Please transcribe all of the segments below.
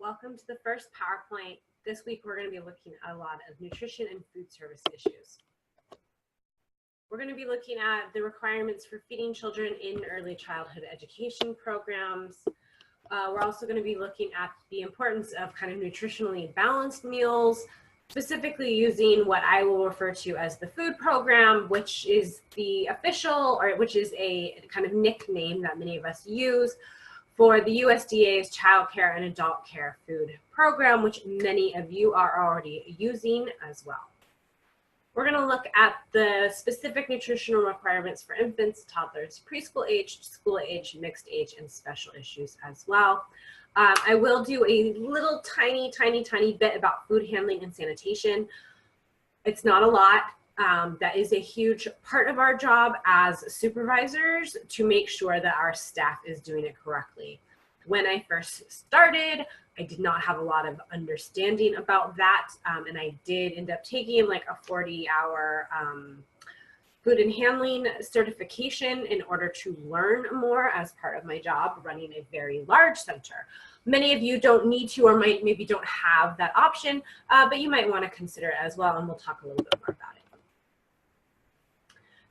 Welcome to the first PowerPoint. This week we're going to be looking at a lot of nutrition and food service issues. We're going to be looking at the requirements for feeding children in early childhood education programs. We're also going to be looking at the importance of kind of nutritionally balanced meals, specifically using what I will refer to as the food program, which is the official, or which is a kind of nickname that many of us use for the USDA's Child Care and Adult Care Food Program, which many of you are already using as well. We're going to look at the specific nutritional requirements for infants, toddlers, preschool age, school age, mixed age, and special issues as well. I will do a little tiny bit about food handling and sanitation. It's not a lot. That is a huge part of our job as supervisors to make sure that our staff is doing it correctly. When I first started, I did not have a lot of understanding about that, and I did end up taking like a 40-hour food and handling certification in order to learn more as part of my job running a very large center. Many of you don't need to, or maybe don't have that option, but you might want to consider it as well, and we'll talk a little bit more about it.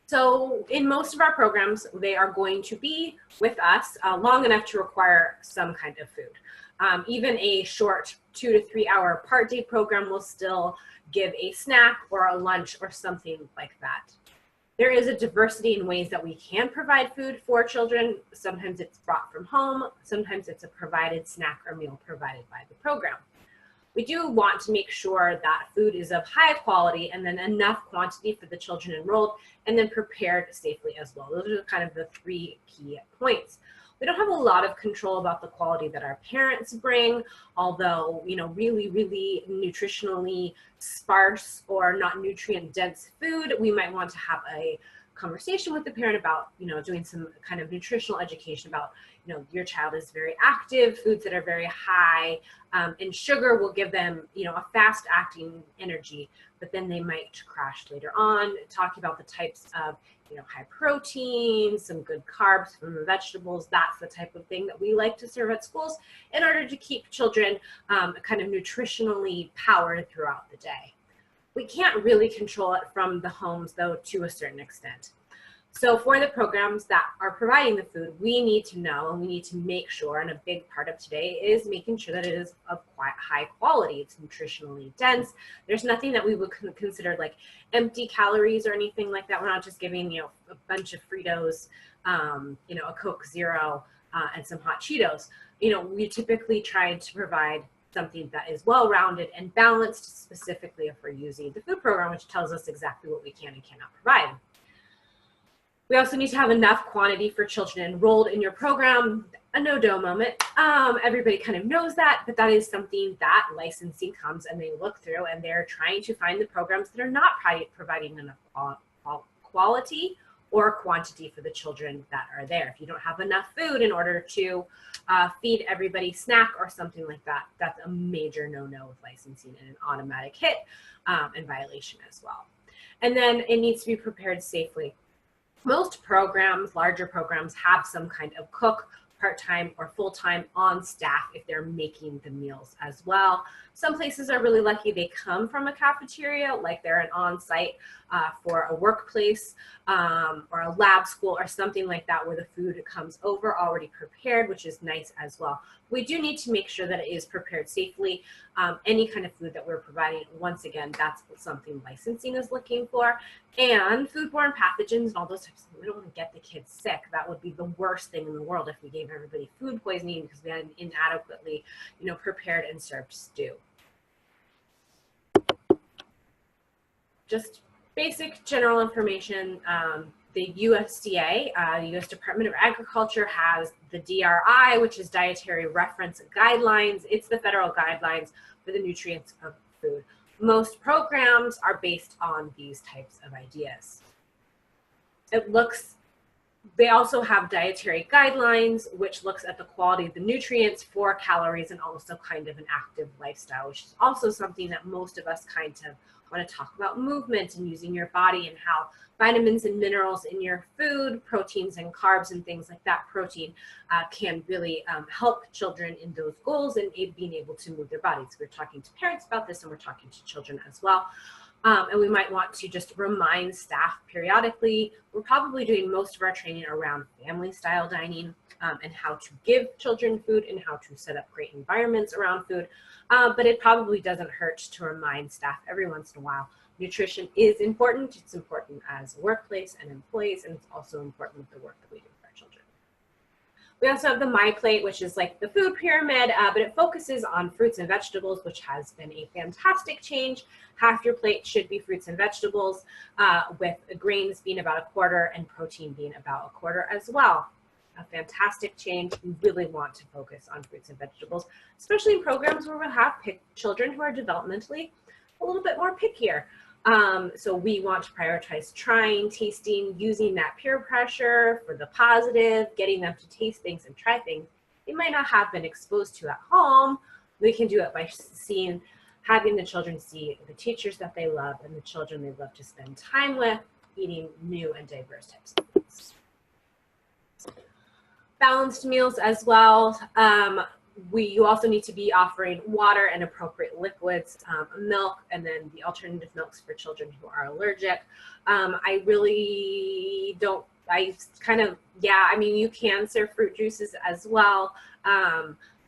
So in most of our programs, they are going to be with us long enough to require some kind of food. Even a short 2 to 3 hour part day program will still give a snack or a lunch or something like that. There is a diversity in ways that we can provide food for children. Sometimes it's brought from home. Sometimes it's a provided snack or meal provided by the program. We do want to make sure that food is of high quality and then enough quantity for the children enrolled, and then prepared safely as well. Those are kind of the 3 key points. We don't have a lot of control about the quality that our parents bring, although, you know, really nutritionally sparse or not nutrient dense food, we might want to have a conversation with the parent about, you know, doing some kind of nutritional education about, you know, your child is very active, foods that are very high in sugar will give them, you know, a fast acting energy, but then they might crash later on. Talking about the types of, you know, high protein, some good carbs from the vegetables, that's the type of thing that we like to serve at schools in order to keep children kind of nutritionally powered throughout the day. We can't really control it from the homes, though, to a certain extent. So for the programs that are providing the food, we need to know and we need to make sure, and a big part of today is making sure that it is of quite high quality. It's nutritionally dense. There's nothing that we would consider like empty calories or anything like that. We're not just giving, you know, a bunch of Fritos, you know, a Coke Zero, and some hot Cheetos. You know, we typically try to provide something that is well-rounded and balanced, specifically if we're using the food program, which tells us exactly what we can and cannot provide. We also need to have enough quantity for children enrolled in your program. A no-do moment. Everybody kind of knows that, but that is something that licensing comes and they look through, and they're trying to find the programs that are not providing enough quality or quantity for the children that are there. If you don't have enough food in order to feed everybody snack or something like that, that's a major no-no with licensing and an automatic hit and violation as well. And then it needs to be prepared safely. Most programs, larger programs, have some kind of cook, part-time or full-time on staff if they're making the meals as well. Some places are really lucky they come from a cafeteria, like they're an on-site for a workplace or a lab school or something like that, where the food comes over already prepared, which is nice as well. We do need to make sure that it is prepared safely. Any kind of food that we're providing, once again, that's something licensing is looking for. And foodborne pathogens and all those types of things, we don't want to get the kids sick. That would be the worst thing in the world if we gave everybody food poisoning because we had inadequately, you know, prepared and served stew. Just basic general information. The USDA, the U.S. Department of Agriculture, has the DRI, which is Dietary Reference Guidelines. It's the federal guidelines for the nutrients of food. Most programs are based on these types of ideas. It looks They also have dietary guidelines, which looks at the quality of the nutrients for calories and also kind of an active lifestyle, which is also something that most of us kind of want to talk about: movement and using your body, and how vitamins and minerals in your food, proteins and carbs and things like that, protein can really help children in those goals and being able to move their bodies. We're talking to parents about this, and we're talking to children as well. And we might want to just remind staff periodically. We're probably doing most of our training around family style dining and how to give children food and how to set up great environments around food. But it probably doesn't hurt to remind staff every once in a while. Nutrition is important. It's important as a workplace and employees, and it's also important with the work that we do for our children. We also have the My Plate, which is like the food pyramid, but it focuses on fruits and vegetables, which has been a fantastic change. Half your plate should be fruits and vegetables, with grains being about a quarter and protein being about a quarter as well. A fantastic change. We really want to focus on fruits and vegetables, especially in programs where we have children who are developmentally a little bit more pickier. So we want to prioritize trying, tasting, using that peer pressure for the positive, getting them to taste things and try things they might not have been exposed to at home. We can do it by having the children see the teachers that they love and the children they love to spend time with, eating new and diverse types of foods. Balanced meals as well. You also need to be offering water and appropriate liquids, milk, and then the alternative milks for children who are allergic. I really don't, I mean, you can serve fruit juices as well.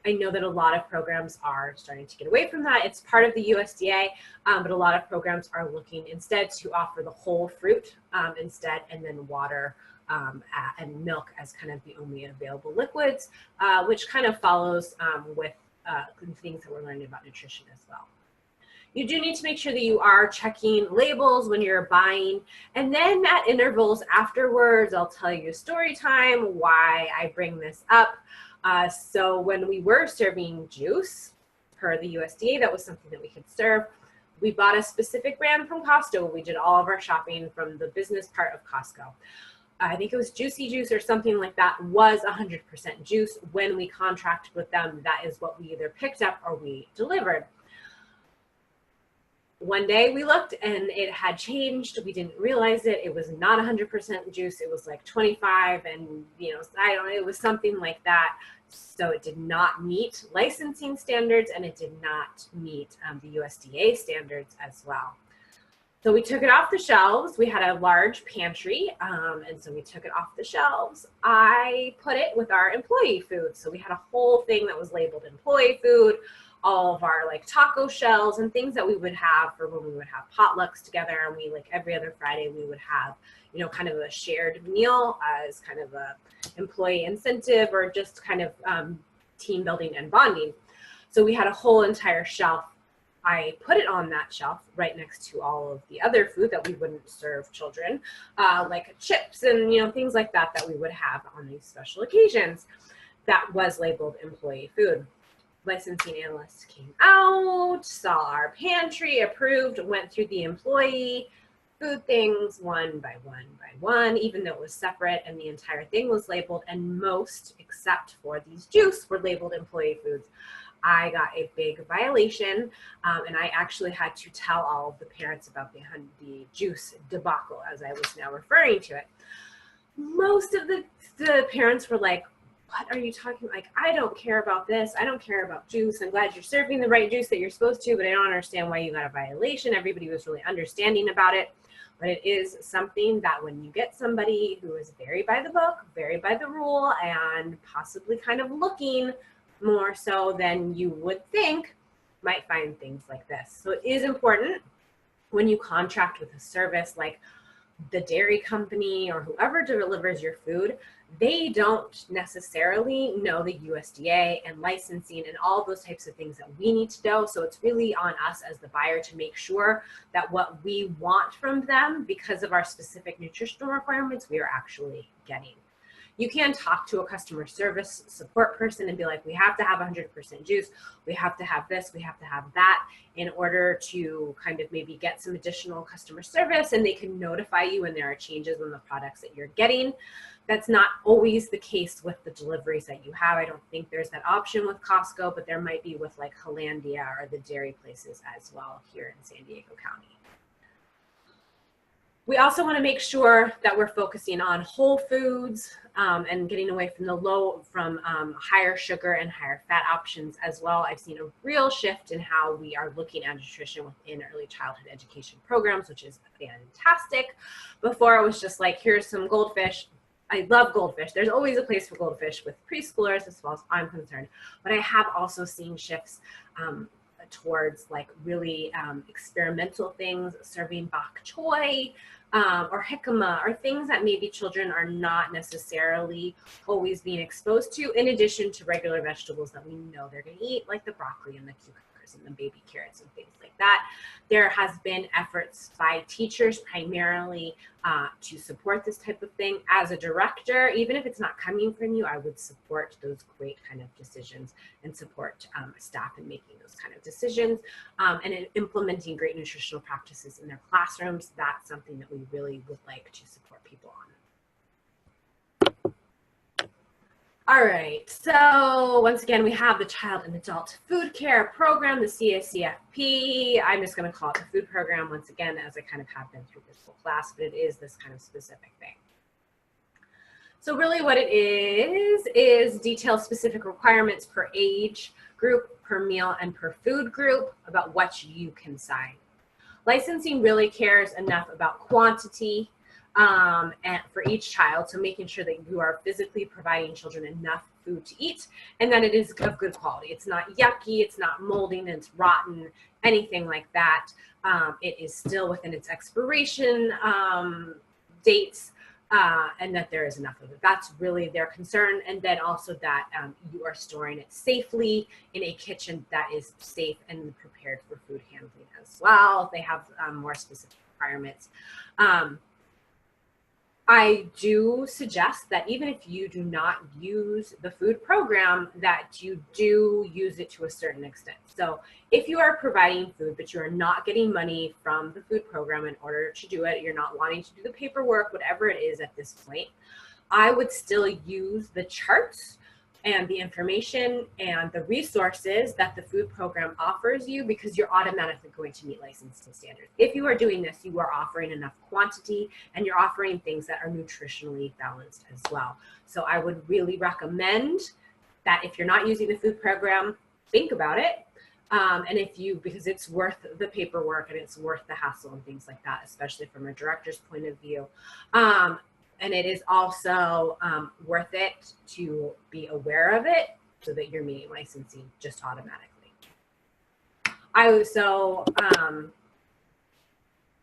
I know that a lot of programs are starting to get away from that. It's part of the USDA, but a lot of programs are looking instead to offer the whole fruit instead, and then water and milk as kind of the only available liquids, which kind of follows with things that we're learning about nutrition as well. You do need to make sure that you are checking labels when you're buying, and then at intervals afterwards, I'll tell you story time why I bring this up. So when we were serving juice per the USDA, that was something that we could serve. We bought a specific brand from Costco. We did all of our shopping from the business part of Costco. I think it was Juicy Juice or something like that, was 100% juice. When we contracted with them, that is what we either picked up or we delivered. One day we looked and it had changed. We didn't realize it. It was not 100% juice. It was like 25, and it was something like that. So it did not meet licensing standards, and it did not meet the USDA standards as well. So we took it off the shelves. We had a large pantry, and so we took it off the shelves. I put it with our employee food. So we had a whole thing that was labeled employee food, all of our like taco shells and things that we would have for when we would have potlucks together. And we, like every other Friday, we would have, kind of a shared meal as kind of a employee incentive, or just kind of team building and bonding. So we had a whole entire shelf. I put it on that shelf right next to all of the other food that we wouldn't serve children, like chips and things like that that we would have on these special occasions. That was labeled employee food. Licensing analysts came out, saw our pantry, approved, went through the employee food things one by one, even though it was separate and the entire thing was labeled, and most, except for these juice, were labeled employee foods. I got a big violation, and I actually had to tell all of the parents about the juice debacle, as I was now referring to it. Most of the parents were like, what are you talking about? Like, I don't care about this. I don't care about juice. I'm glad you're serving the right juice that you're supposed to, but I don't understand why you got a violation. Everybody was really understanding about it. But it is something that when you get somebody who is very by the book, very by the rule, and possibly kind of looking more so than you would think, might find things like this. So it is important when you contract with a service like the dairy company or whoever delivers your food, they don't necessarily know the USDA and licensing and all those types of things that we need to know. So it's really on us as the buyer to make sure that what we want from them, because of our specific nutritional requirements, we are actually getting. You can talk to a customer service support person and be like, we have to have 100% juice, we have to have this, we have to have that, in order to kind of maybe get some additional customer service, and they can notify you when there are changes in the products that you're getting. That's not always the case with the deliveries that you have. I don't think there's that option with Costco, but there might be with like Hollandia or the dairy places as well here in San Diego County. We also want to make sure that we're focusing on whole foods and getting away from higher sugar and higher fat options as well. I've seen a real shift in how we are looking at nutrition within early childhood education programs, which is fantastic. Before it was just like, here's some goldfish. I love goldfish. There's always a place for goldfish with preschoolers as far as I'm concerned. But I have also seen shifts towards like really experimental things, serving bok choy or jicama, or things that maybe children are not necessarily always being exposed to, in addition to regular vegetables that we know they're going to eat, like the broccoli and the cucumbers and the baby carrots and things like that. There has been efforts by teachers primarily to support this type of thing. As a director, even if it's not coming from you, I would support those great kind of decisions and support staff in making those kind of decisions and in implementing great nutritional practices in their classrooms. That's something that we really would like to support people on. All right, so once again, we have the Child and Adult Food Care Program, the CDHV. I'm just going to call it the food program once again, as I kind of have been through this whole class, but it is this kind of specific thing. So really what it is detail specific requirements per age group, per meal, and per food group about what you can sign. Licensing really cares enough about quantity and for each child, so making sure that you are physically providing children enough food to eat and that it is of good quality. It's not yucky, it's not molding, it's rotten, anything like that. It is still within its expiration dates, and that there is enough of it. That's really their concern. And then also that you are storing it safely in a kitchen that is safe and prepared for food handling as well. They have more specific requirements. I do suggest that even if you do not use the food program, that you do use it to a certain extent. So if you are providing food, but you are not getting money from the food program in order to do it, you're not wanting to do the paperwork, whatever it is at this point, I would still use the charts and the information and the resources that the food program offers you, because you're automatically going to meet licensing standards. If you are doing this, you are offering enough quantity and you're offering things that are nutritionally balanced as well. So I would really recommend that if you're not using the food program, think about it. And if you, because it's worth the paperwork and it's worth the hassle and things like that, especially from a director's point of view. And it is also worth it to be aware of it so that you're meeting licensing just automatically.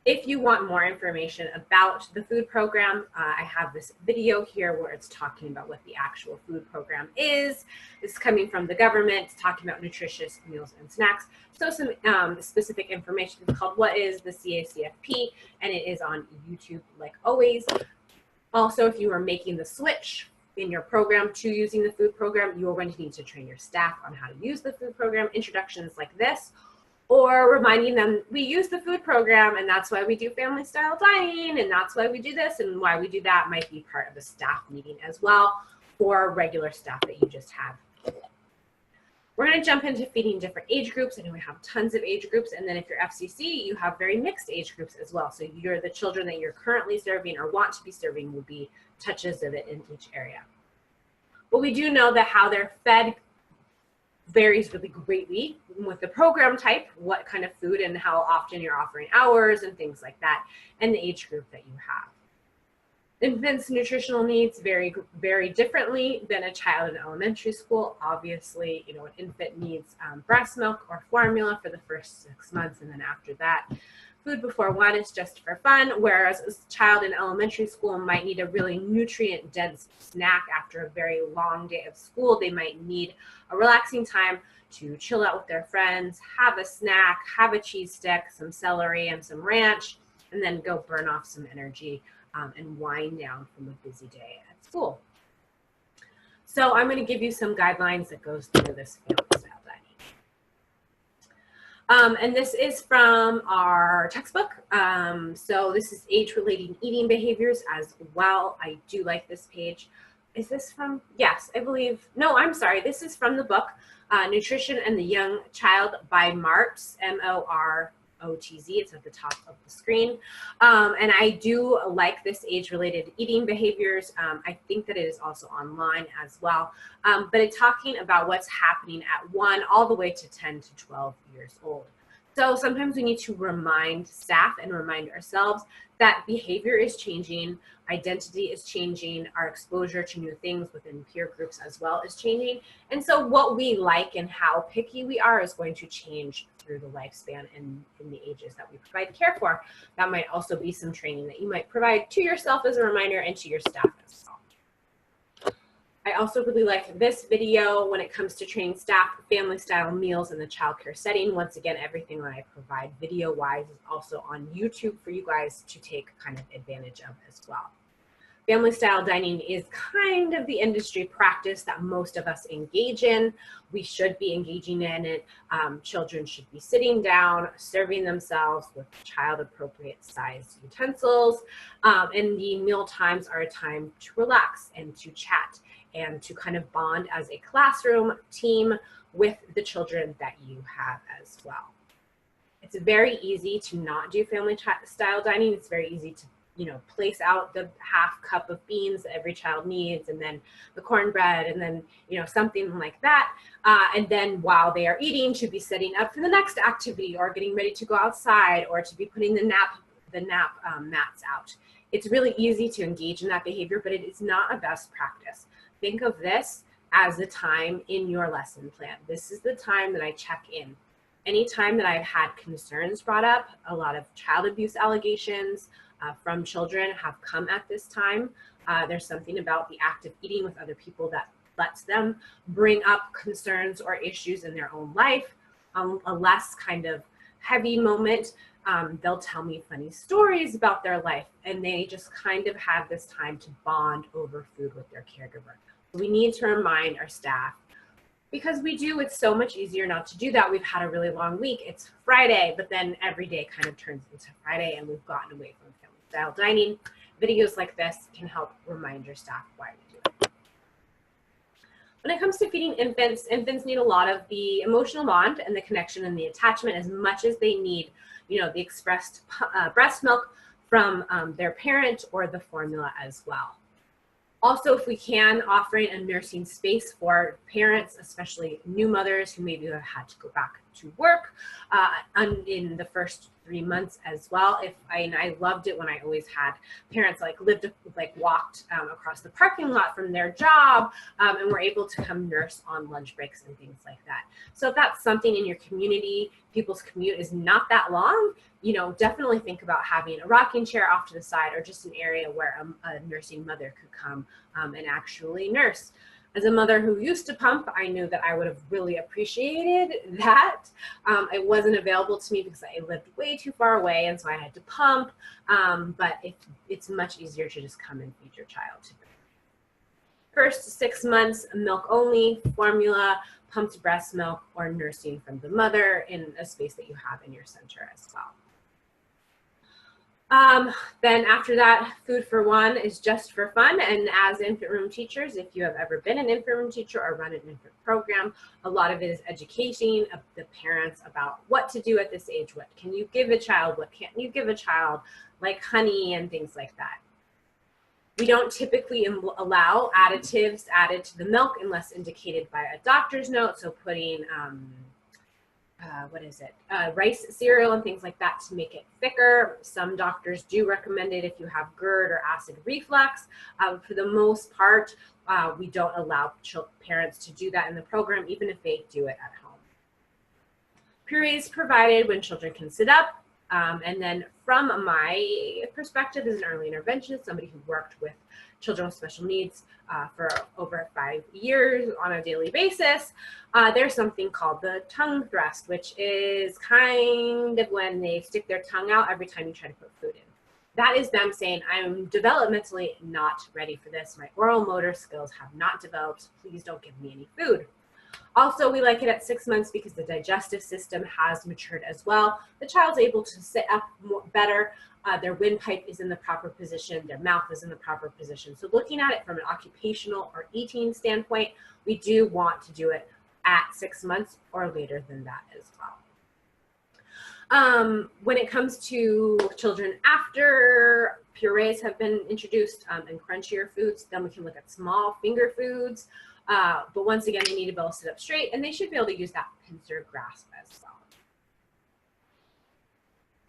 If you want more information about the food program, I have this video here where it's talking about what the actual food program is. It's coming from the government, it's talking about nutritious meals and snacks. So some specific information. It's called What is the CACFP? And it is on YouTube like always. Also, if you are making the switch in your program to using the food program, you are going to need to train your staff on how to use the food program, introductions like this, or reminding them we use the food program and that's why we do family style dining and that's why we do this and why we do that might be part of a staff meeting as well, or regular staff that you just have. We're going to jump into feeding different age groups. I know we have tons of age groups. And then if you're FCC, you have very mixed age groups as well. So the children that you're currently serving or want to be serving will be touches of it in each area. But we do know that how they're fed varies really greatly with the program type, what kind of food and how often you're offering hours and things like that, and the age group that you have. Infants' nutritional needs vary very differently than a child in elementary school. Obviously, you know, an infant needs breast milk or formula for the first 6 months, and then after that, food before 1 is just for fun, whereas a child in elementary school might need a really nutrient-dense snack after a very long day of school. They might need a relaxing time to chill out with their friends, have a snack, have a cheese stick, some celery, and some ranch, and then go burn off some energy and wind down from a busy day at school. So I'm going to give you some guidelines that goes through this family style dining. And this is from our textbook. So this is age-related eating behaviors as well. I do like this page. Is this from, yes, I believe, no, I'm sorry. This is from the book, Nutrition and the Young Child by Martz, M-O-R-O-T-Z. It's at the top of the screen. And I do like this age-related eating behaviors. I think that it is also online as well. But it's talking about what's happening at 1 all the way to 10 to 12 years old. So sometimes we need to remind staff and remind ourselves that behavior is changing, identity is changing, our exposure to new things within peer groups as well is changing. And so what we like and how picky we are is going to change through the lifespan and in the ages that we provide care for. That might also be some training that you might provide to yourself as a reminder and to your staff as well. I also really like this video when it comes to training staff, family style meals in the childcare setting. Once again, everything that I provide video wise is also on YouTube for you guys to take kind of advantage of as well. Family style dining is kind of the industry practice that most of us engage in. We should be engaging in it. Children should be sitting down, serving themselves with child appropriate sized utensils. And the meal times are a time to relax and to chat and to kind of bond as a classroom team with the children that you have as well. It's very easy to not do family style dining. It's very easy to, you know, place out the half cup of beans that every child needs, and then the cornbread, and then, you know, something like that. And then while they are eating, to be setting up for the next activity or getting ready to go outside or to be putting the nap mats out. It's really easy to engage in that behavior, but it is not a best practice. Think of this as the time in your lesson plan. This is the time that I check in. Anytime that I've had concerns brought up, a lot of child abuse allegations from children have come at this time. There's something about the act of eating with other people that lets them bring up concerns or issues in their own life. A less kind of heavy moment, they'll tell me funny stories about their life, and they just kind of have this time to bond over food with their caregiver. We need to remind our staff, because it's so much easier not to do that. We've had a really long week. It's Friday, but then every day kind of turns into Friday and we've gotten away from family style dining. Videos like this can help remind your staff why we do it. When it comes to feeding infants, infants need a lot of the emotional bond and the connection and the attachment as much as they need, you know, the expressed breast milk from their parent or the formula as well. Also, if we can, offering a nursing space for parents, especially new mothers who maybe have had to go back to work in the first 3 months as well. I loved it when I always had parents walked across the parking lot from their job and were able to come nurse on lunch breaks and things like that. So if that's something in your community, people's commute is not that long, you know, definitely think about having a rocking chair off to the side or just an area where a nursing mother could come and actually nurse. As a mother who used to pump, I knew that I would have really appreciated that. It wasn't available to me because I lived way too far away, and so I had to pump. But it's much easier to just come and feed your child. First 6 months, milk only, formula, pumped breast milk, or nursing from the mother in a space that you have in your center as well. Then after that, food for one is just for fun. And as infant room teachers, if you have ever been an infant room teacher or run an infant program, a lot of it is educating the parents about what to do at this age. What can you give a child? What can't you give a child? Like honey and things like that. We don't typically allow additives added to the milk unless indicated by a doctor's note. So putting, rice cereal and things like that to make it thicker. Some doctors do recommend it if you have GERD or acid reflux. For the most part, we don't allow parents to do that in the program, even if they do it at home. Purees provided when children can sit up. And then from my perspective as an early interventionist, somebody who worked with children with special needs for over 5 years on a daily basis, there's something called the tongue thrust, which is kind of when they stick their tongue out every time you try to put food in. that is them saying, I'm developmentally not ready for this. My oral motor skills have not developed. Please don't give me any food. Also, we like it at 6 months because the digestive system has matured as well. The child's able to sit up better. Their windpipe is in the proper position. Their mouth is in the proper position. So looking at it from an occupational or eating standpoint, we do want to do it at 6 months or later than that as well. When it comes to children after purees have been introduced and crunchier foods, then we can look at small finger foods. But once again, they need to be able to sit up straight, and they should be able to use that pincer grasp as well.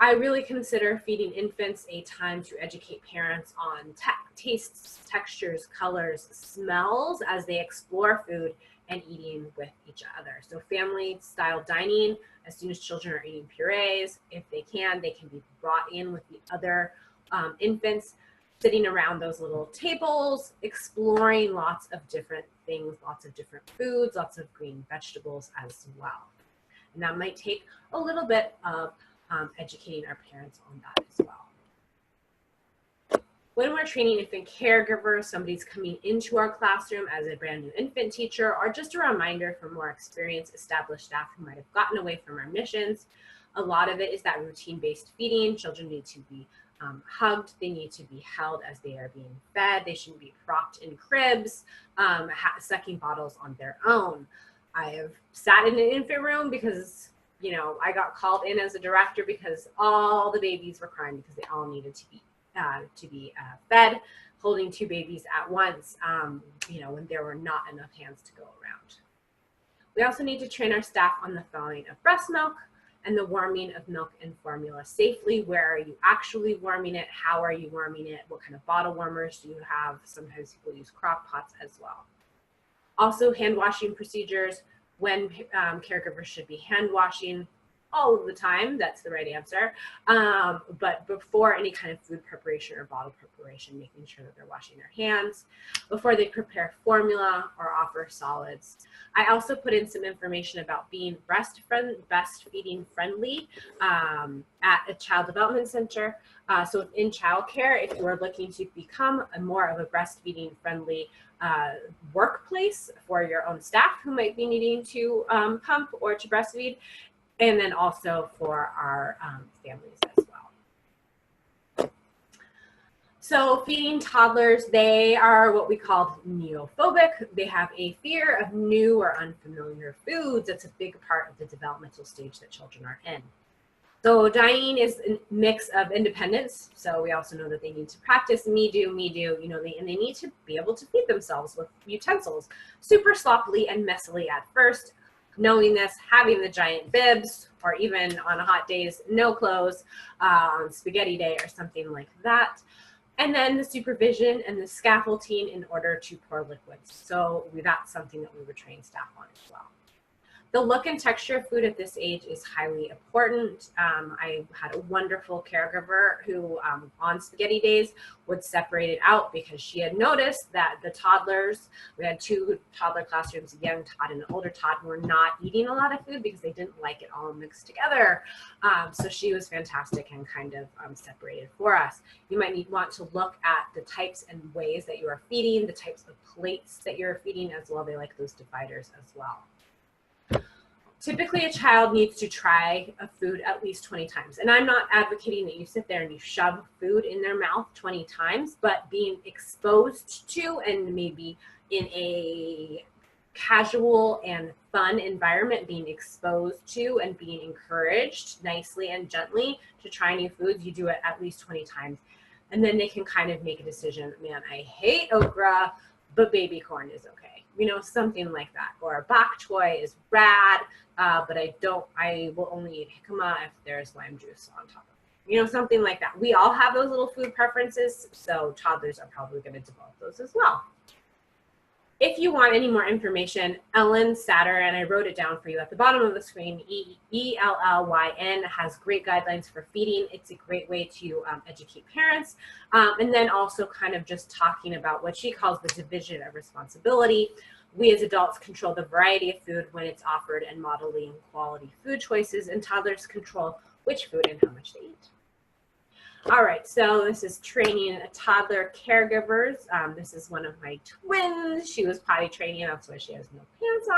I really consider feeding infants a time to educate parents on tastes, textures, colors, smells as they explore food and eating with each other. So family style dining, as soon as children are eating purees, if they can be brought in with the other infants, sitting around those little tables, exploring lots of different things, lots of different foods, lots of green vegetables as well. And that might take a little bit of educating our parents on that as well. When we're training infant caregivers, somebody's coming into our classroom as a brand new infant teacher, or just a reminder for more experienced, established staff who might have gotten away from our missions. A lot of it is that routine-based feeding. Children need to be hugged, they need to be held as they are being fed. They shouldn't be propped in cribs, sucking bottles on their own. I have sat in an infant room because, you know, I got called in as a director because all the babies were crying because they all needed to be fed, holding 2 babies at once, you know, when there were not enough hands to go around. We also need to train our staff on the thawing of breast milk and the warming of milk and formula safely. Where are you actually warming it? How are you warming it? What kind of bottle warmers do you have? Sometimes people use crock pots as well. Also, hand washing procedures, when caregivers should be hand washing all of the time. That's the right answer. But before any kind of food preparation or bottle preparation, making sure that they're washing their hands before they prepare formula or offer solids. I also put in some information about being breastfeeding friendly at a child development center. So in childcare, if you are looking to become more of a breastfeeding friendly workplace for your own staff who might be needing to pump or to breastfeed, and then also for our families as well. So feeding toddlers, they are what we call neophobic. They have a fear of new or unfamiliar foods. That's a big part of the developmental stage that children are in. So dining is a mix of independence. So we also know that they need to practice me do, you know, and they need to be able to feed themselves with utensils, super sloppily and messily at first. Knowing this, having the giant bibs, or even on hot days, no clothes, on spaghetti day or something like that. And then the supervision and the scaffolding in order to pour liquids. So that's something that we would train staff on as well. The look and texture of food at this age is highly important. I had a wonderful caregiver who on spaghetti days would separate it out because she had noticed that the toddlers, we had 2 toddler classrooms, a young Todd and an older Todd, were not eating a lot of food because they didn't like it all mixed together. So she was fantastic and kind of separated for us. You might want to look at the types and ways that you are feeding, the types of plates that you're feeding as well. They like those dividers as well. Typically, a child needs to try a food at least 20 times. And I'm not advocating that you sit there and you shove food in their mouth 20 times, but being exposed to, and maybe in a casual and fun environment, being exposed to and being encouraged nicely and gently to try new foods, you do it at least 20 times. And then they can kind of make a decision, man, I hate okra, but baby corn is okay. You know, something like that. Or a bok choy is rad, but I will only eat jicama if there's lime juice on top of it. You know, something like that. We all have those little food preferences, so toddlers are probably going to develop those as well. If you want any more information, Ellen Satter, and I wrote it down for you at the bottom of the screen, ELLYN, has great guidelines for feeding. It's a great way to educate parents. And then also kind of just talking about what she calls the division of responsibility. We as adults control the variety of food when it's offered and modeling quality food choices, and toddlers control which food and how much they eat. All right, so this is training toddler caregivers. This is one of my twins. She was potty training, that's why she has no pants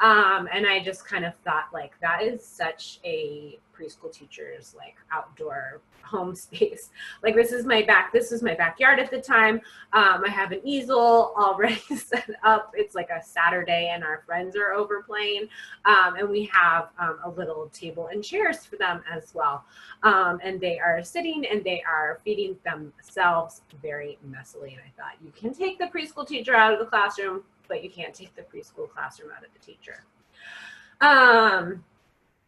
on. And I just kind of thought, like, that is such a preschool teacher's like outdoor home space. Like, this was my backyard at the time. I have an easel already set up. It's like a Saturday and our friends are over playing. And we have a little table and chairs for them as well. And they are sitting and they are feeding themselves very messily. And I thought, you can take the preschool teacher out of the classroom, but you can't take the preschool classroom out of the teacher.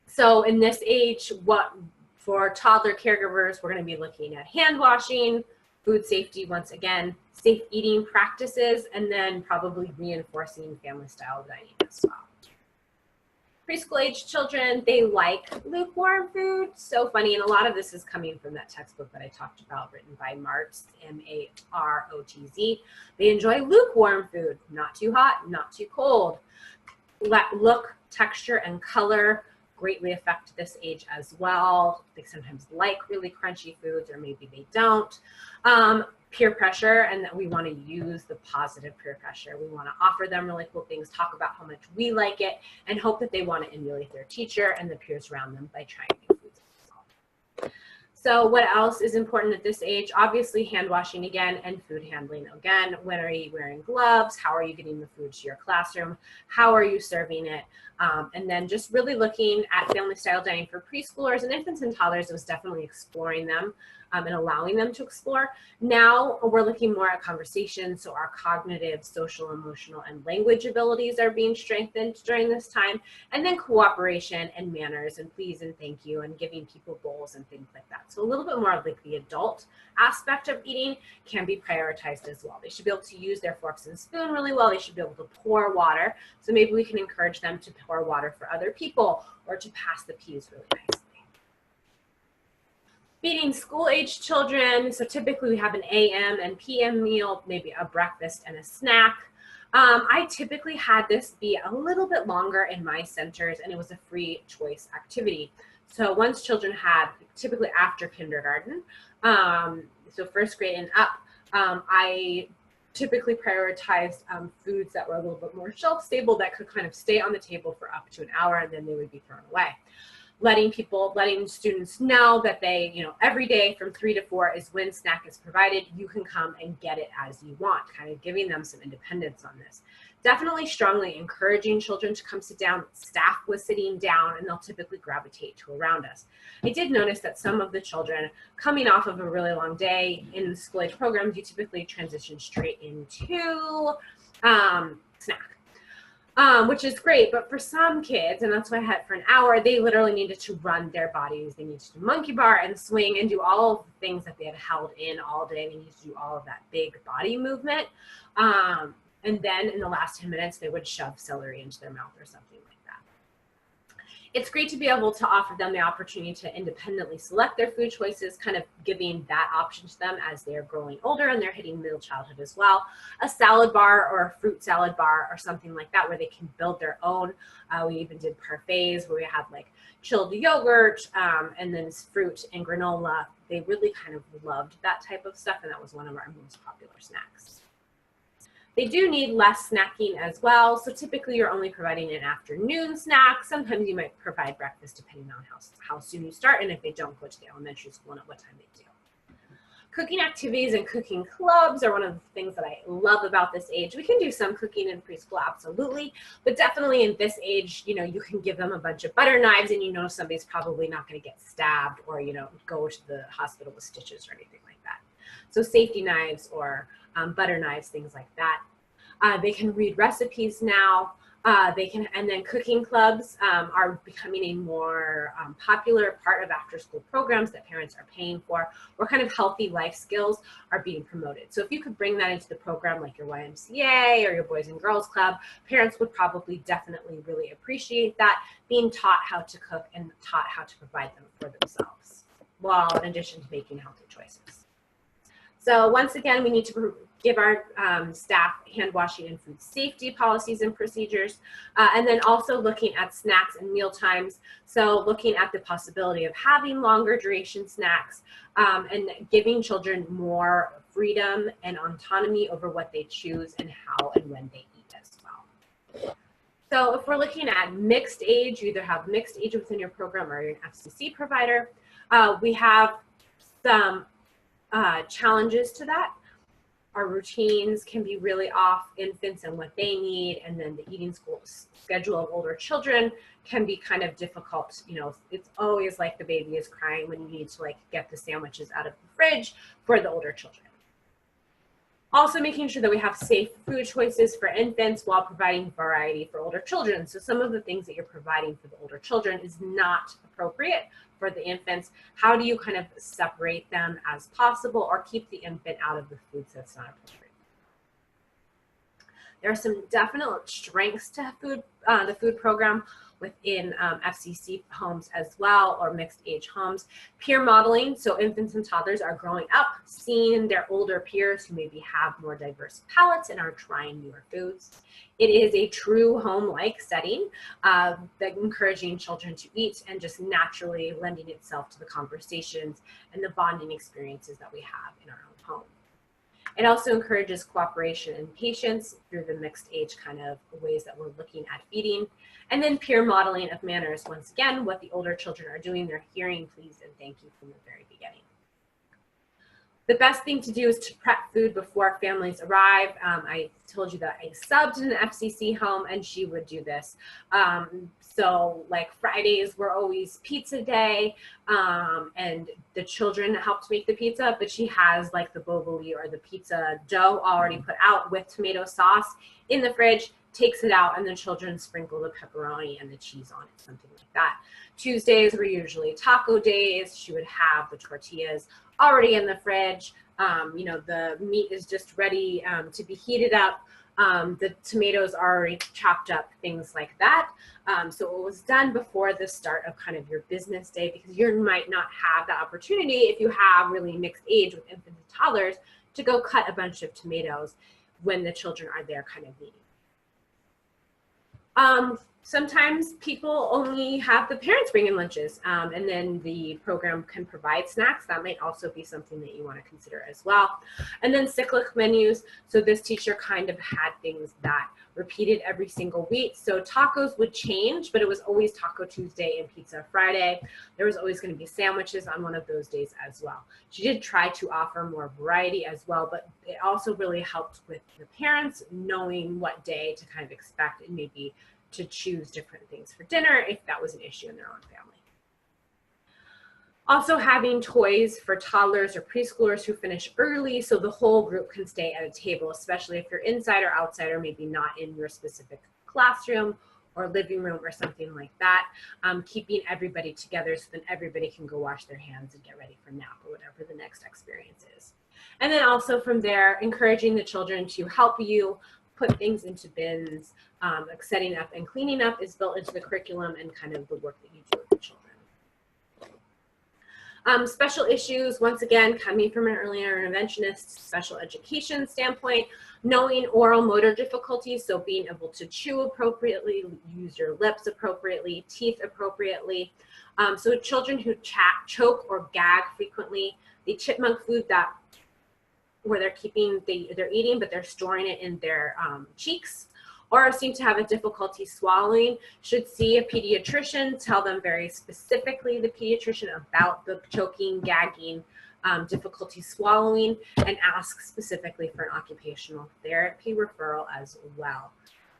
So in this age, for toddler caregivers, we're going to be looking at hand washing, food safety, once again, safe eating practices, and then probably reinforcing family style dining as well. Preschool age children, they like lukewarm food. So funny, and a lot of this is coming from that textbook that I talked about, written by Martz, M-A-R-O-T-Z. They enjoy lukewarm food, not too hot, not too cold. Look, texture, and color greatly affect this age as well. They sometimes like really crunchy foods, or maybe they don't. Peer pressure, and that we want to use the positive peer pressure. We want to offer them really cool things, talk about how much we like it, and hope that they want to emulate their teacher and the peers around them by trying new foods as well. So what else is important at this age? Obviously hand washing again, and food handling again. When are you wearing gloves? How are you getting the food to your classroom? How are you serving it? And then just really looking at family style dining for preschoolers and infants and toddlers. It was definitely exploring them and allowing them to explore. Now we're looking more at conversation, so our cognitive, social, emotional, and language abilities are being strengthened during this time, and then cooperation and manners and please and thank you and giving people bowls and things like that. So a little bit more of like the adult aspect of eating can be prioritized as well. They should be able to use their forks and spoon really well. They should be able to pour water. So maybe we can encourage them to pour water for other people or to pass the peas really nicely. Feeding school-age children, so typically we have an AM and PM meal, maybe a breakfast and a snack. I typically had this be a little bit longer in my centers, and it was a free choice activity. So once children had, typically after kindergarten, so first grade and up, I typically prioritized foods that were a little bit more shelf stable, that could kind of stay on the table for up to an hour, and then they would be thrown away. Letting students know that they, every day from 3 to 4 is when snack is provided. You can come and get it as you want, kind of giving them some independence on this. Definitely strongly encouraging children to come sit down. Staff was sitting down, and they'll typically gravitate to around us. I did notice that some of the children coming off of a really long day in the school age programs, you typically transition straight into snack. Which is great, but for some kids, and that's why I had it for an hour, they literally needed to run their bodies. They needed to do monkey bar and swing and do all of the things that they had held in all day. They needed to do all of that big body movement. And then in the last 10 minutes, they would shove celery into their mouth or something like that. It's great to be able to offer them the opportunity to independently select their food choices, kind of giving that option to them as they're growing older and they're hitting middle childhood as well. A salad bar or a fruit salad bar or something like that where they can build their own. We even did parfaits where we had like chilled yogurt and then fruit and granola. They really kind of loved that type of stuff, and that was one of our most popular snacks. They do need less snacking as well. So typically you're only providing an afternoon snack. Sometimes you might provide breakfast depending on how soon you start and if they don't go to the elementary school and at what time they do. Cooking activities and cooking clubs are one of the things that I love about this age. We can do some cooking in preschool, absolutely, but definitely in this age, you can give them a bunch of butter knives and somebody's probably not going to get stabbed or, go to the hospital with stitches or anything like that. So safety knives or butter knives, things like that. They can read recipes now. And then cooking clubs are becoming a more popular part of after-school programs that parents are paying for, where kind of healthy life skills are being promoted. So if you could bring that into the program, like your YMCA or your Boys and Girls Club, parents would probably definitely really appreciate that, being taught how to cook and taught how to provide them for themselves, while in addition to making healthy choices. So once again, we need to give our staff hand washing and food safety policies and procedures, and then also looking at snacks and meal times. So looking at the possibility of having longer duration snacks and giving children more freedom and autonomy over what they choose and how and when they eat as well. So if we're looking at mixed age, you either have mixed age within your program or you're an FCC provider. We have some challenges to that. Our routines can be really off, infants and what they need, and then the eating school schedule of older children can be kind of difficult. You know, it's always like the baby is crying when you need to like get the sandwiches out of the fridge for the older children. Also making sure that we have safe food choices for infants while providing variety for older children. So some of the things that you're providing for the older children is not appropriate for the infants. How do you kind of separate them as possible or keep the infant out of the foods that's not appropriate? There are some definite strengths to the food program within FCC homes as well, or mixed age homes. Peer modeling, so infants and toddlers are growing up, seeing their older peers who maybe have more diverse palates and are trying newer foods. It is a true home-like setting that encouraging children to eat and just naturally lending itself to the conversations and the bonding experiences that we have in our own home. It also encourages cooperation and patience through the mixed age kind of ways that we're looking at feeding. And then peer modeling of manners. Once again, what the older children are doing, they're hearing please and thank you from the very beginning. The best thing to do is to prep food before families arrive. I told you that I subbed in an FCC home and she would do this. So like Fridays were always pizza day and the children helped make the pizza, but she has like the boboli or the pizza dough already put out with tomato sauce in the fridge, takes it out, and the children sprinkle the pepperoni and the cheese on it, something like that. Tuesdays were usually taco days. She would have the tortillas already in the fridge. You know, the meat is just ready to be heated up. The tomatoes are already chopped up, things like that. So it was done before the start of kind of your business day, because you might not have the opportunity if you have really mixed age with infants and toddlers to go cut a bunch of tomatoes when the children are there kind of eating. Sometimes people only have the parents bring in lunches and then the program can provide snacks. That might also be something that you want to consider as well. And then cyclic menus. So this teacher kind of had things that repeated every single week. So tacos would change, but it was always Taco Tuesday and Pizza Friday. There was always going to be sandwiches on one of those days as well. She did try to offer more variety as well, but it also really helped with the parents knowing what day to kind of expect and maybe to choose different things for dinner if that was an issue in their own family. Also having toys for toddlers or preschoolers who finish early so the whole group can stay at a table, especially if you're inside or outside or maybe not in your specific classroom or living room or something like that. Keeping everybody together so then everybody can go wash their hands and get ready for nap or whatever the next experience is. And then also from there, encouraging the children to help you put things into bins. Like setting up and cleaning up is built into the curriculum and kind of the work that you do with the children. Special issues, once again, coming from an early interventionist special education standpoint, knowing oral motor difficulties, so being able to chew appropriately, use your lips appropriately, teeth appropriately. So children who choke or gag frequently, the chipmunk food where they're eating, but they're storing it in their cheeks, or seem to have a difficulty swallowing, should see a pediatrician, tell them very specifically, the pediatrician, about the choking, gagging, difficulty swallowing, and ask specifically for an occupational therapy referral as well.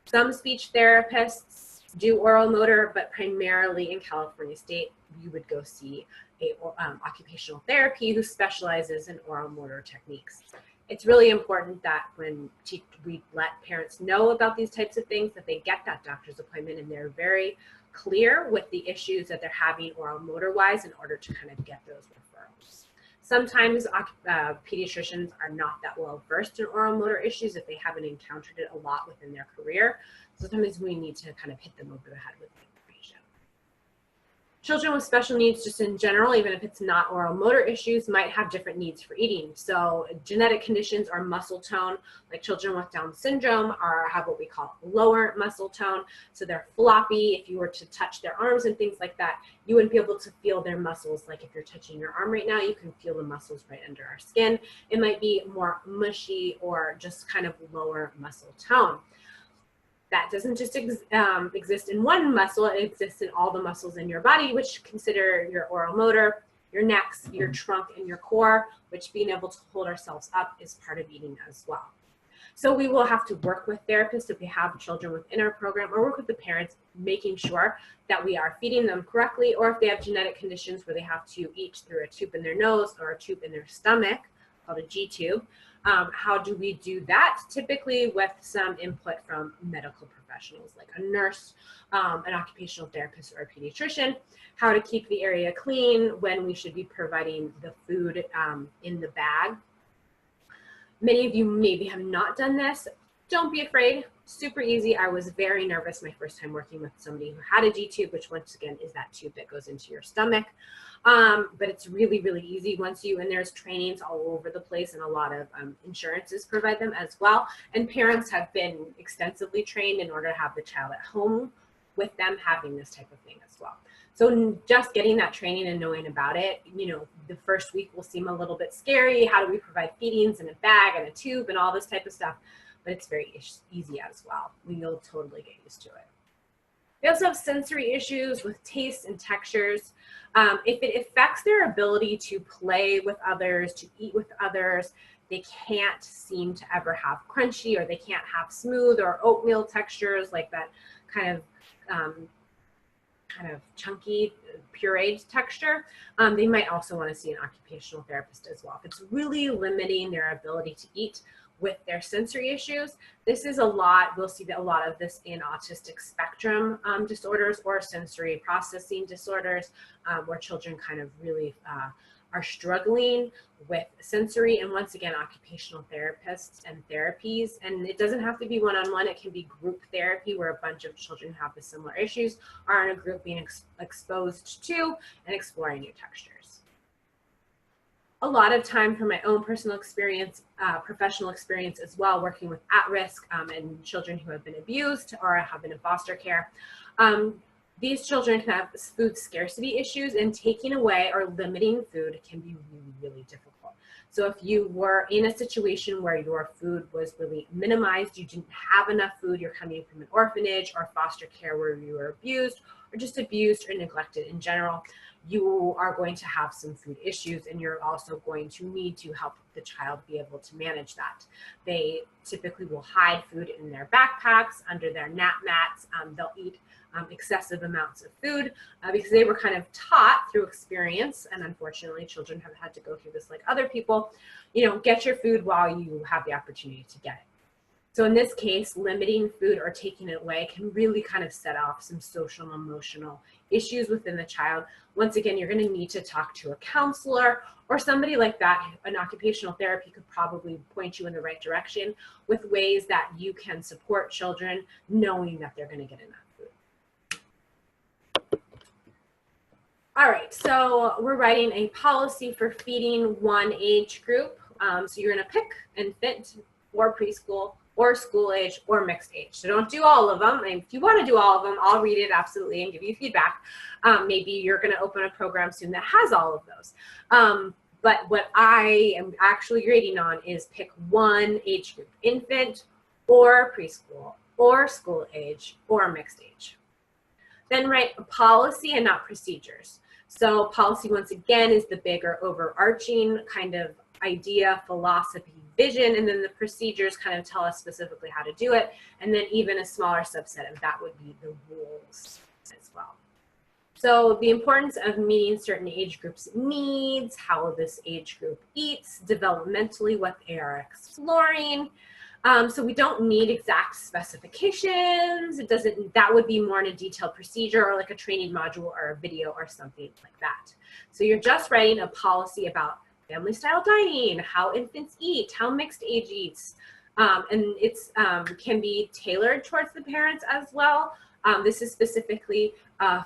Some speech therapists do oral motor, but primarily in California State, you would go see a occupational therapy who specializes in oral motor techniques. It's really important that when we let parents know about these types of things, that they get that doctor's appointment and they're very clear with the issues that they're having oral motor wise in order to kind of get those referrals. Sometimes pediatricians are not that well versed in oral motor issues if they haven't encountered it a lot within their career. So sometimes we need to kind of hit them over the head with information. Children with special needs just in general, even if it's not oral motor issues, might have different needs for eating. So genetic conditions or muscle tone, like children with Down syndrome have what we call lower muscle tone. So they're floppy. If you were to touch their arms and things like that, you wouldn't be able to feel their muscles. Like if you're touching your arm right now, you can feel the muscles right under our skin. It might be more mushy or just kind of lower muscle tone. That doesn't just exist in one muscle, it exists in all the muscles in your body, which consider your oral motor, your necks, your trunk, and your core, which being able to hold ourselves up is part of eating as well. So we will have to work with therapists if we have children within our program, or work with the parents, making sure that we are feeding them correctly, or if they have genetic conditions where they have to eat through a tube in their nose or a tube in their stomach, called a G-tube. How do we do that? Typically with some input from medical professionals like a nurse, an occupational therapist, or a pediatrician. How to keep the area clean, when we should be providing the food in the bag. Many of you maybe have not done this. Don't be afraid, super easy. I was very nervous my first time working with somebody who had a G-tube, which once again is that tube that goes into your stomach. But it's really, really easy and there's trainings all over the place, and a lot of insurances provide them as well. And parents have been extensively trained in order to have the child at home with them having this type of thing as well. So just getting that training and knowing about it, the first week will seem a little bit scary. How do we provide feedings in a bag and a tube and all this type of stuff? But it's very easy as well. You'll totally get used to it. We also have sensory issues with taste and textures. If it affects their ability to play with others, to eat with others, they can't seem to ever have crunchy, or they can't have smooth or oatmeal textures, like that kind of chunky pureed texture. They might also want to see an occupational therapist as well. If it's really limiting their ability to eat with their sensory issues, this is a lot. We'll see a lot of this in autistic spectrum disorders or sensory processing disorders, where children kind of really are struggling with sensory. And once again, occupational therapists and therapies, and it doesn't have to be one-on-one, it can be group therapy where a bunch of children who have the similar issues are in a group being exposed to and exploring new textures. A lot of time from my own personal experience, professional experience as well, working with at-risk and children who have been abused or have been in foster care. These children can have food scarcity issues, and taking away or limiting food can be really, really difficult. So if you were in a situation where your food was really minimized, you didn't have enough food, you're coming from an orphanage or foster care where you were abused, or just abused or neglected in general, you are going to have some food issues, and you're also going to need to help the child be able to manage that. They typically will hide food in their backpacks, under their nap mats. They'll eat excessive amounts of food because they were kind of taught through experience, and unfortunately children have had to go through this like other people, get your food while you have the opportunity to get it. So in this case, limiting food or taking it away can really kind of set off some social and emotional issues within the child. Once again, you're going to need to talk to a counselor or somebody like that. An occupational therapy could probably point you in the right direction with ways that you can support children knowing that they're going to get enough food. All right, so we're writing a policy for feeding one age group. So you're going to pick infant or preschool or school age or mixed age. So don't do all of them. And if you want to do all of them, I'll read it absolutely and give you feedback. Maybe you're going to open a program soon that has all of those. But what I am actually grading on is pick one age group, infant or preschool or school age or mixed age. Then write a policy and not procedures. So policy, once again, is the bigger overarching kind of idea, philosophy, vision, and then the procedures kind of tell us specifically how to do it. And then even a smaller subset of that would be the rules as well. So the importance of meeting certain age groups' needs, how this age group eats, developmentally, what they are exploring. So we don't need exact specifications. That would be more in a detailed procedure or like a training module or a video or something like that. So you're just writing a policy about family style dining, how infants eat, how mixed age eats. And it's can be tailored towards the parents as well. This is specifically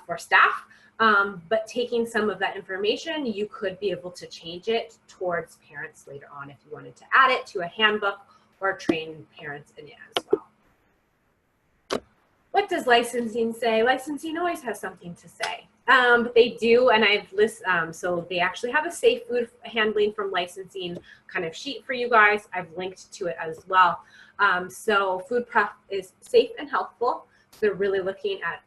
for staff. But taking some of that information, you could be able to change it towards parents later on if you wanted to add it to a handbook or train parents in it as well. What does licensing say? Licensing always has something to say. But they do, and I've listed, so they actually have a safe food handling from licensing kind of sheet for you guys. I've linked to it as well. So food prep is safe and healthful. They're really looking at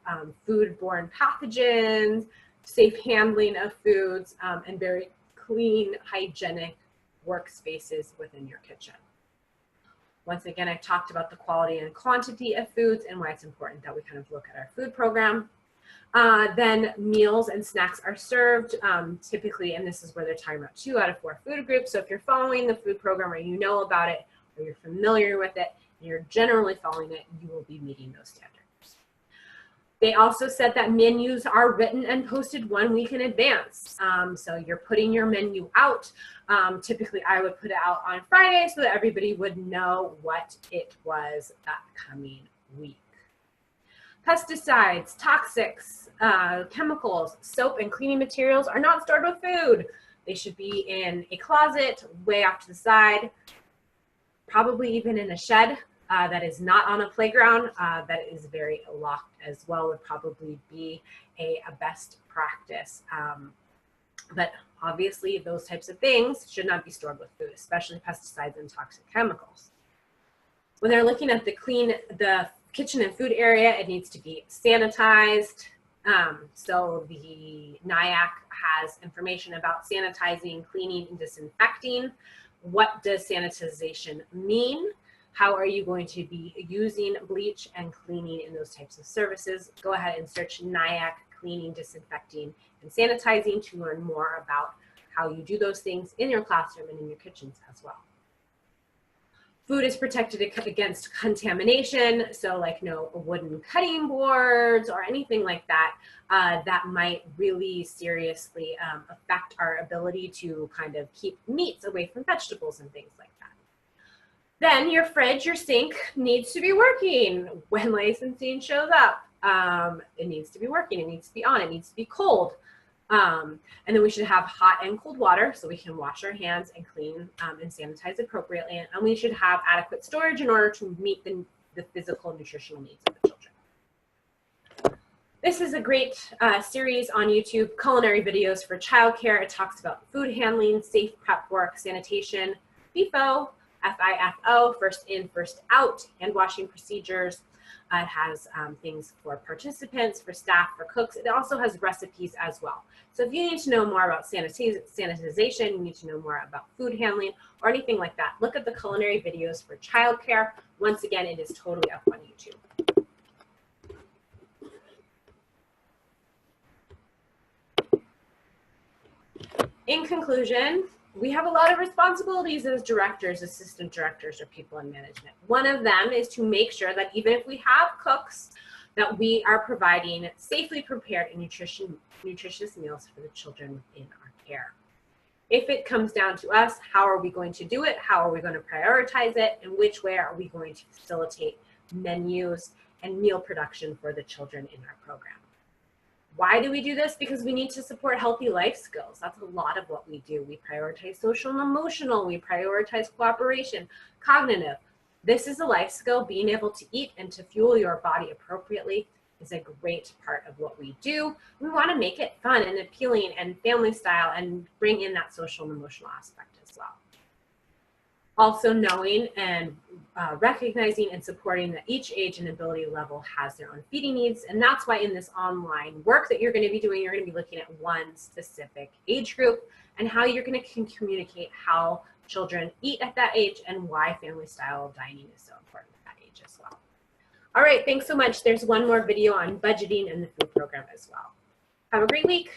foodborne pathogens, safe handling of foods, and very clean, hygienic workspaces within your kitchen. Once again, I've talked about the quality and quantity of foods and why it's important that we kind of look at our food program. Then meals and snacks are served typically, and this is where they're talking about 2 out of 4 food groups. So if you're following the food program or you know about it or you're familiar with it, and you're generally following it, you will be meeting those standards. They also said that menus are written and posted 1 week in advance. So you're putting your menu out. Typically, I would put it out on Friday so that everybody would know what it was that coming week. Pesticides, toxics, chemicals, soap, and cleaning materials are not stored with food. They should be in a closet, way off to the side, probably even in a shed. That is not on a playground, that is very locked as well, would probably be a best practice. But obviously those types of things should not be stored with food, especially pesticides and toxic chemicals. When they're looking at the kitchen and food area, it needs to be sanitized. So the NIAC has information about sanitizing, cleaning, and disinfecting. What does sanitization mean? How are you going to be using bleach and cleaning in those types of services? Go ahead and search NIAC cleaning, disinfecting, and sanitizing to learn more about how you do those things in your classroom and in your kitchens as well. Food is protected against contamination, so like no wooden cutting boards or anything like that that might really seriously affect our ability to kind of keep meats away from vegetables and things like that. Then your fridge, your sink needs to be working when licensing shows up. It needs to be working, it needs to be on, it needs to be cold. And then we should have hot and cold water so we can wash our hands and clean and sanitize appropriately. And we should have adequate storage in order to meet the physical nutritional needs of the children. This is a great series on YouTube, culinary videos for childcare. It talks about food handling, safe prep work, sanitation, FIFO, FIFO, first in, first out, hand washing procedures. It has things for participants, for staff, for cooks. It also has recipes as well. So if you need to know more about sanitization, you need to know more about food handling or anything like that, look at the culinary videos for childcare. Once again, it is totally up on YouTube. In conclusion, we have a lot of responsibilities as directors, assistant directors, or people in management. One of them is to make sure that even if we have cooks, that we are providing safely prepared and nutritious meals for the children in our care. If it comes down to us, how are we going to do it? How are we going to prioritize it? And which way are we going to facilitate menus and meal production for the children in our program? Why do we do this? Because we need to support healthy life skills. That's a lot of what we do. We prioritize social and emotional. We prioritize cooperation, cognitive. This is a life skill. Being able to eat and to fuel your body appropriately is a great part of what we do. We want to make it fun and appealing and family style and bring in that social and emotional aspect as well. Also knowing and recognizing and supporting that each age and ability level has their own feeding needs. And that's why in this online work that you're going to be doing, you're going to be looking at one specific age group and how you're going to communicate how children eat at that age and why family style dining is so important at that age as well. All right, thanks so much. There's one more video on budgeting and the food program as well. Have a great week.